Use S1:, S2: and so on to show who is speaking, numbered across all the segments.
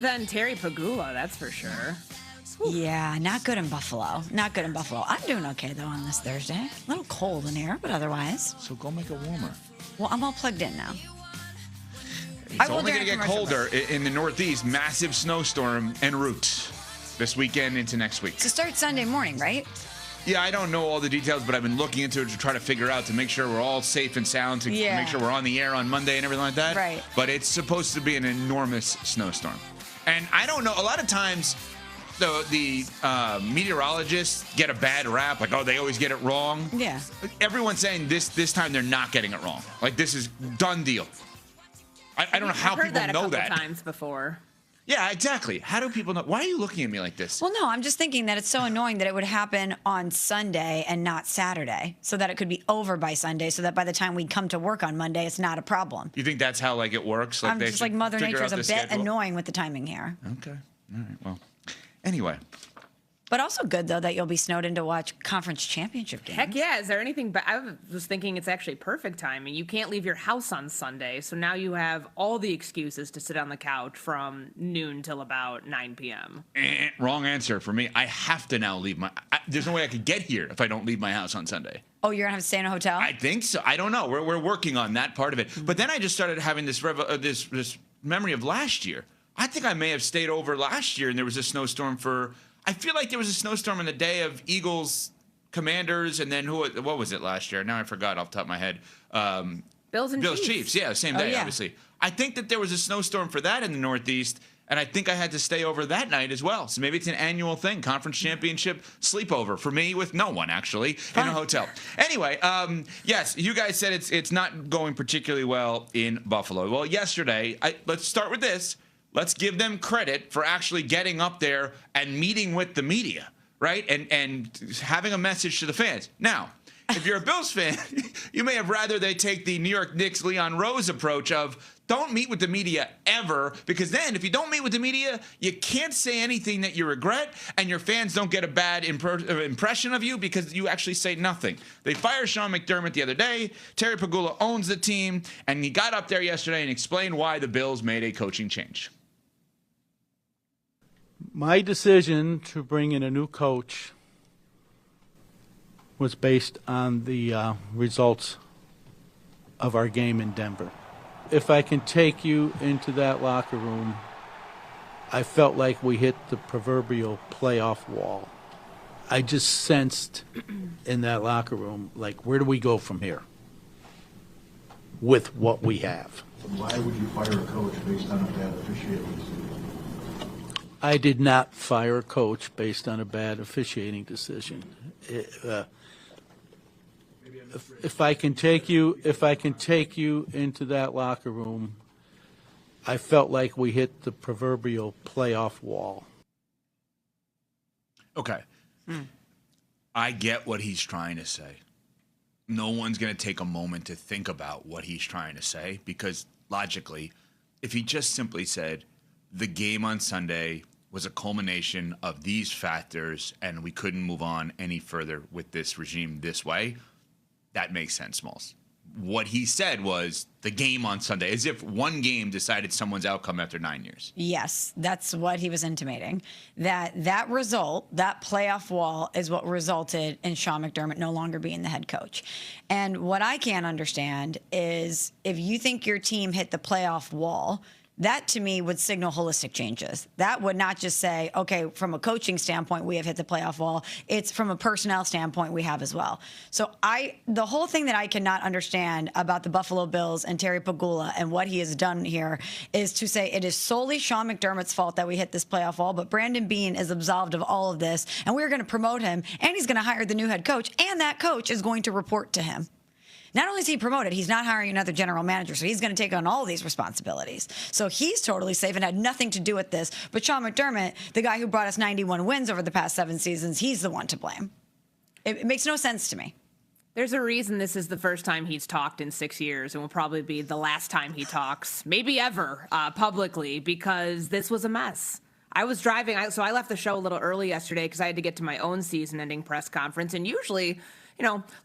S1: Than Terry Pagula, that's for sure.
S2: Yeah, not good in Buffalo. Not good in Buffalo. I'm doing okay, though, on this Thursday. A little cold in here, but otherwise.
S3: So go make it warmer.
S2: Well, I'm all plugged in now.
S3: It's only going to get colder in the Northeast. Massive snowstorm en route this weekend into next week.
S2: To start Sunday morning, right?
S3: Yeah, I don't know all the details, but I've been looking into it to try to figure out to make sure we're all safe and sound, to make sure we're on the air on Monday and everything like that.
S2: Right.
S3: But it's supposed to be an enormous snowstorm. And I don't know, a lot of times the meteorologists get a bad rap, like, oh, they always get it wrong.
S2: Yeah.
S3: Everyone's saying this time they're not getting it wrong. Like, this is done deal. I don't know how people know that.
S1: I've heard that a couple times before.
S3: Yeah, exactly. How do people know? Why are you looking at me like this?
S2: Well, no, I'm just thinking that it's so annoying that it would happen on Sunday and not Saturday, so that it could be over by Sunday, so that by the time we come to work on Monday, it's not a problem.
S3: You think that's how, like, it works? Like,
S2: I'm just like, Mother Nature's a bit
S3: schedule?
S2: annoying with the timing here.
S3: Okay. All right. Well, anyway.
S2: But also good, though, that you'll be snowed in to watch conference championship games.
S1: Heck yeah. Is there anything? I was thinking it's actually perfect timing. You can't leave your house on Sunday, so now you have all the excuses to sit on the couch from noon till about 9 p.m.
S3: Wrong answer for me. I have to now leave there's no way I could get here if I don't leave my house on Sunday.
S2: Oh, you're going to have to stay in a hotel?
S3: I think so. I don't know. We're working on that part of it. But then I just started having this memory of last year. I think I may have stayed over last year, and there was a snowstorm I feel like there was a snowstorm on the day of Eagles Commanders, and then what was it last year? Now I forgot off the top of my head.
S1: Bills
S3: Chiefs. Yeah, same day, obviously. I think that there was a snowstorm for that in the Northeast, and I think I had to stay over that night as well. So maybe it's an annual thing, conference championship sleepover for me with no one, actually, in a hotel. Anyway, yes, you guys said it's not going particularly well in Buffalo. Well, yesterday, let's start with this. Let's give them credit for actually getting up there and meeting with the media, right? And having a message to the fans. Now, if you're a Bills fan, you may have rather they take the New York Knicks Leon Rose approach of don't meet with the media ever, because then if you don't meet with the media, you can't say anything that you regret, and your fans don't get a bad impression of you because you actually say nothing. They fired Sean McDermott the other day. Terry Pagula owns the team, and he got up there yesterday and explained why the Bills made a coaching change.
S4: My decision to bring in a new coach was based on the results of our game in Denver. If I can take you into that locker room, I felt like we hit the proverbial playoff wall. I just sensed in that locker room, like, where do we go from here with what we have?
S5: Why would you fire a coach based on a bad officiating decision?
S4: I did not fire a coach based on a bad officiating decision. If I can take you into that locker room, I felt like we hit the proverbial playoff wall.
S3: Okay. I get what he's trying to say. No one's going to take a moment to think about what he's trying to say, because logically, if he just simply said the game on Sunday was a culmination of these factors and we couldn't move on any further with this regime this way, that makes sense, Smalls. What he said was the game on Sunday, as if one game decided someone's outcome after 9 years.
S2: Yes, that's what he was intimating. That result, that playoff wall, is what resulted in Sean McDermott no longer being the head coach. And what I can't understand is, if you think your team hit the playoff wall, that to me would signal holistic changes. That would not just say, okay, from a coaching standpoint, we have hit the playoff wall. It's from a personnel standpoint, we have as well. So the whole thing that I cannot understand about the Buffalo Bills and Terry Pagula and what he has done here is to say it is solely Sean McDermott's fault that we hit this playoff wall, but Brandon Beane is absolved of all of this, and we're going to promote him, and he's going to hire the new head coach, and that coach is going to report to him. Not only is he promoted, he's not hiring another general manager, so he's going to take on all these responsibilities. So he's totally safe and had nothing to do with this. But Sean McDermott, the guy who brought us 91 wins over the past 7 seasons, he's the one to blame. It makes no sense to me.
S1: There's a reason this is the first time he's talked in 6 years, and will probably be the last time he talks, maybe ever, publicly, because this was a mess. I was driving, so I left the show a little early yesterday because I had to get to my own season-ending press conference, and usually,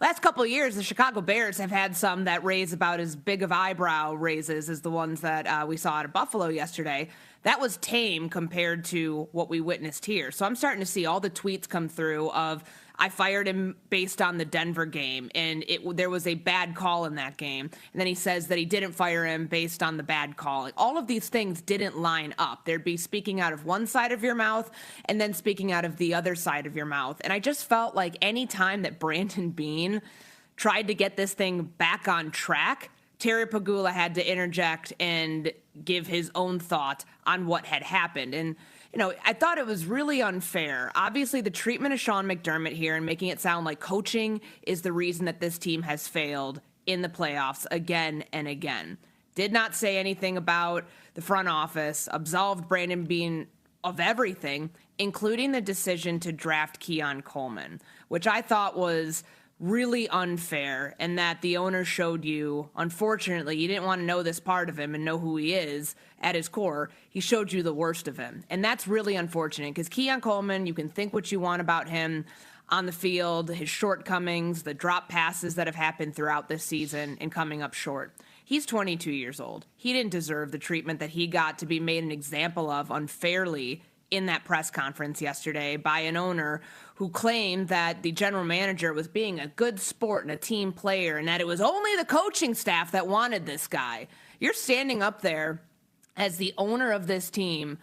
S1: last couple of years, the Chicago Bears have had some that raise about as big of eyebrow raises as the ones that we saw out of Buffalo yesterday. That was tame compared to what we witnessed here. So I'm starting to see all the tweets come through of, I fired him based on the Denver game, and there was a bad call in that game. And then he says that he didn't fire him based on the bad call. All of these things didn't line up. There'd be speaking out of one side of your mouth and then speaking out of the other side of your mouth. And I just felt like any time that Brandon Beane tried to get this thing back on track, Terry Pegula had to interject and give his own thought on what had happened. And I thought it was really unfair. Obviously, the treatment of Sean McDermott here and making it sound like coaching is the reason that this team has failed in the playoffs again and again. Did not say anything about the front office, absolved Brandon Beane of everything, including the decision to draft Keon Coleman, which I thought was really unfair, and that the owner showed you, unfortunately, you didn't want to know this part of him and know who he is at his core. He showed you the worst of him. And that's really unfortunate because Keon Coleman, you can think what you want about him on the field, his shortcomings, the drop passes that have happened throughout this season and coming up short. He's 22 years old. He didn't deserve the treatment that he got to be made an example of unfairly in that press conference yesterday by an owner who claimed that the general manager was being a good sport and a team player and that it was only the coaching staff that wanted this guy. You're standing up there as the owner of this team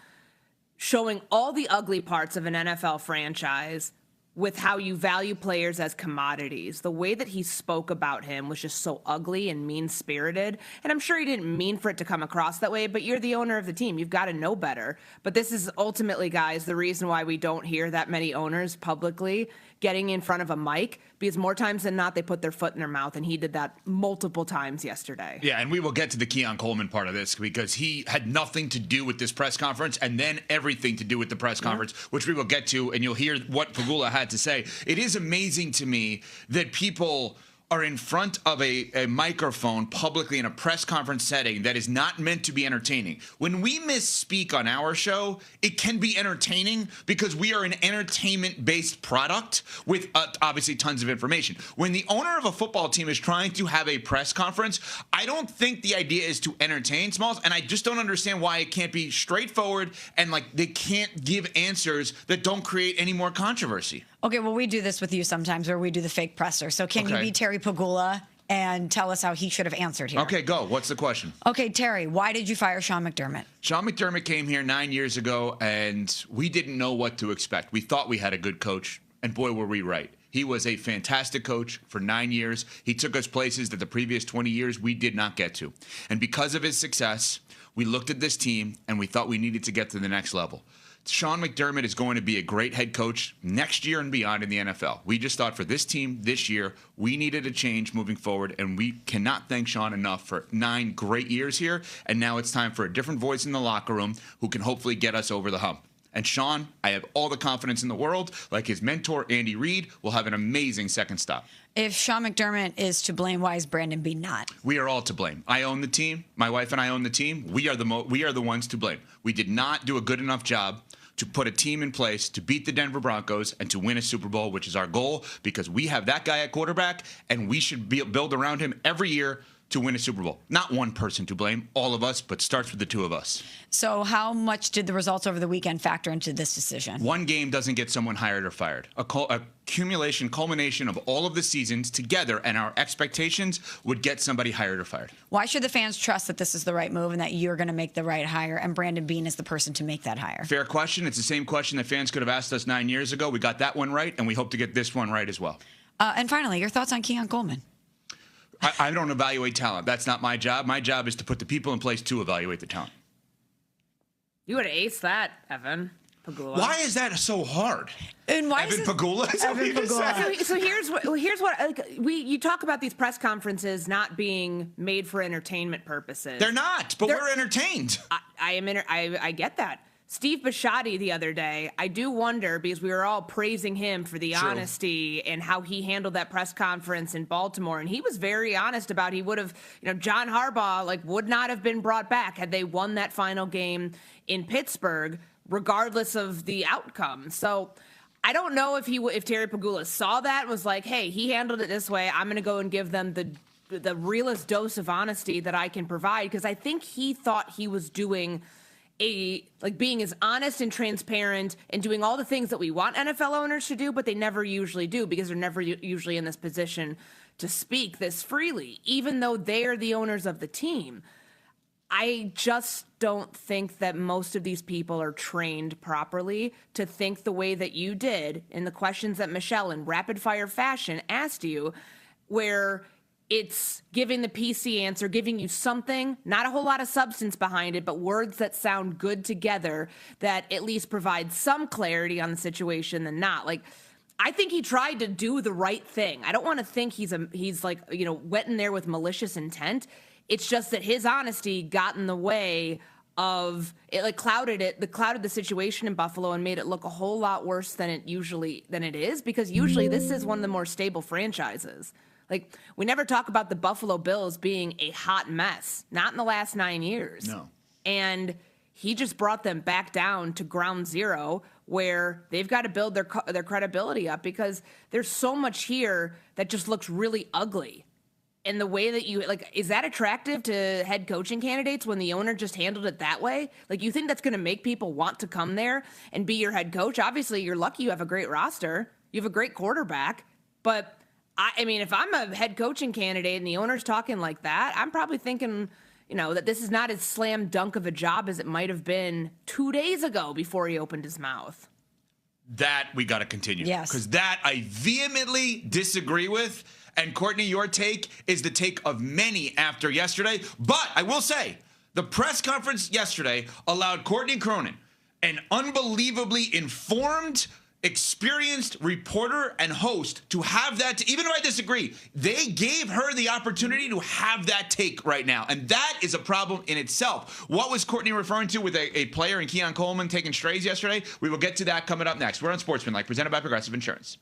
S1: showing all the ugly parts of an NFL franchise with how you value players as commodities. The way that he spoke about him was just so ugly and mean-spirited. And I'm sure he didn't mean for it to come across that way, but you're the owner of the team. You've got to know better. But this is ultimately, guys, the reason why we don't hear that many owners publicly getting in front of a mic, because more times than not, they put their foot in their mouth, and he did that multiple times yesterday.
S3: Yeah, and we will get to the Keon Coleman part of this because he had nothing to do with this press conference and then everything to do with the press conference, which we will get to, and you'll hear what Pegula had to say. It is amazing to me that people are in front of a microphone publicly in a press conference setting that is not meant to be entertaining. When we misspeak on our show, it can be entertaining because we are an entertainment-based product with obviously tons of information. When the owner of a football team is trying to have a press conference, I don't think the idea is to entertain, Smalls, and I just don't understand why it can't be straightforward and they can't give answers that don't create any more controversy.
S2: Okay, well, we do this with you sometimes where we do the fake presser. So can you be Terry Pegula and tell us how he should have answered here?
S3: Okay, go. What's the question?
S2: Okay, Terry, why did you fire Sean McDermott?
S3: Sean McDermott came here 9 years ago, and we didn't know what to expect. We thought we had a good coach, and boy, were we right. He was a fantastic coach for 9 years. He took us places that the previous 20 years we did not get to. And because of his success, we looked at this team, and we thought we needed to get to the next level. Sean McDermott is going to be a great head coach next year and beyond in the NFL. We just thought for this team this year, we needed a change moving forward, and we cannot thank Sean enough for 9 great years here. And now it's time for a different voice in the locker room who can hopefully get us over the hump. And Sean, I have all the confidence in the world, like his mentor, Andy Reid, will have an amazing second stop.
S2: If Sean McDermott is to blame, why is Brandon Beane not?
S3: We are all to blame. I own the team. My wife and I own the team. We are the ones to blame. We did not do a good enough job to put a team in place to beat the Denver Broncos and to win a Super Bowl, which is our goal, because we have that guy at quarterback, and we should build around him every year to win a Super Bowl. Not one person to blame, all of us, but starts with the two of us.
S2: So how much did the results over the weekend factor into this decision?
S3: One game doesn't get someone hired or fired. A culmination of all of the seasons together and our expectations would get somebody hired or fired.
S2: Why should the fans trust that this is the right move and that you're going to make the right hire and Brandon Beane is the person to make that hire?
S3: Fair question. It's the same question that fans could have asked us 9 years ago. We got that one right, and we hope to get this one right as well.
S2: And finally, your thoughts on Keon Coleman?
S3: I don't evaluate talent. That's not my job. My job is to put the people in place to evaluate the talent.
S1: You would have aced that, Evan Pegula.
S3: Why is that so hard?
S2: And why
S3: Evan
S2: is
S3: Pegula?
S2: Evan Pegula.
S1: So here's what you talk about these press conferences not being made for entertainment purposes.
S3: They're not, but we're entertained.
S1: I get that. Steve Bisciotti the other day, I do wonder, because we were all praising him for the honesty and how he handled that press conference in Baltimore, and he was very honest about he would have, John Harbaugh would not have been brought back had they won that final game in Pittsburgh, regardless of the outcome. So I don't know if Terry Pegula saw that and was like, hey, he handled it this way. I'm going to go and give them the realest dose of honesty that I can provide, because I think he thought he was doing being as honest and transparent and doing all the things that we want NFL owners to do, but they never usually do because they're never usually in this position to speak this freely, even though they are the owners of the team. I just don't think that most of these people are trained properly to think the way that you did in the questions that Michelle in rapid fire fashion asked you, where it's giving the PC answer, giving you something, not a whole lot of substance behind it, but words that sound good together that at least provide some clarity on the situation than not. Like, I think he tried to do the right thing. I don't want to think he's went in there with malicious intent. It's just that his honesty got in the way of it, clouded the situation in Buffalo and made it look a whole lot worse than it is, because usually this is one of the more stable franchises. Like, we never talk about the Buffalo Bills being a hot mess, not in the last 9 years.
S3: No.
S1: And he just brought them back down to ground zero, where they've got to build their credibility up, because there's so much here that just looks really ugly. And the way that is that attractive to head coaching candidates when the owner just handled it that way? Like, you think that's going to make people want to come there and be your head coach? Obviously, you're lucky you have a great roster. You have a great quarterback. But, I mean, if I'm a head coaching candidate and the owner's talking like that, I'm probably thinking, that this is not as slam dunk of a job as it might have been 2 days ago before he opened his mouth.
S3: That we got to continue.
S2: Yes.
S3: Because that I vehemently disagree with. And Courtney, your take is the take of many after yesterday. But I will say, the press conference yesterday allowed Courtney Cronin, an unbelievably informed, experienced reporter and host, to have that. Even though I disagree, they gave her the opportunity to have that take right now. And that is a problem in itself. What was Courtney referring to with a player in Keon Coleman taking strays yesterday? We will get to that coming up next. We're on Sportsmanlike, presented by Progressive Insurance.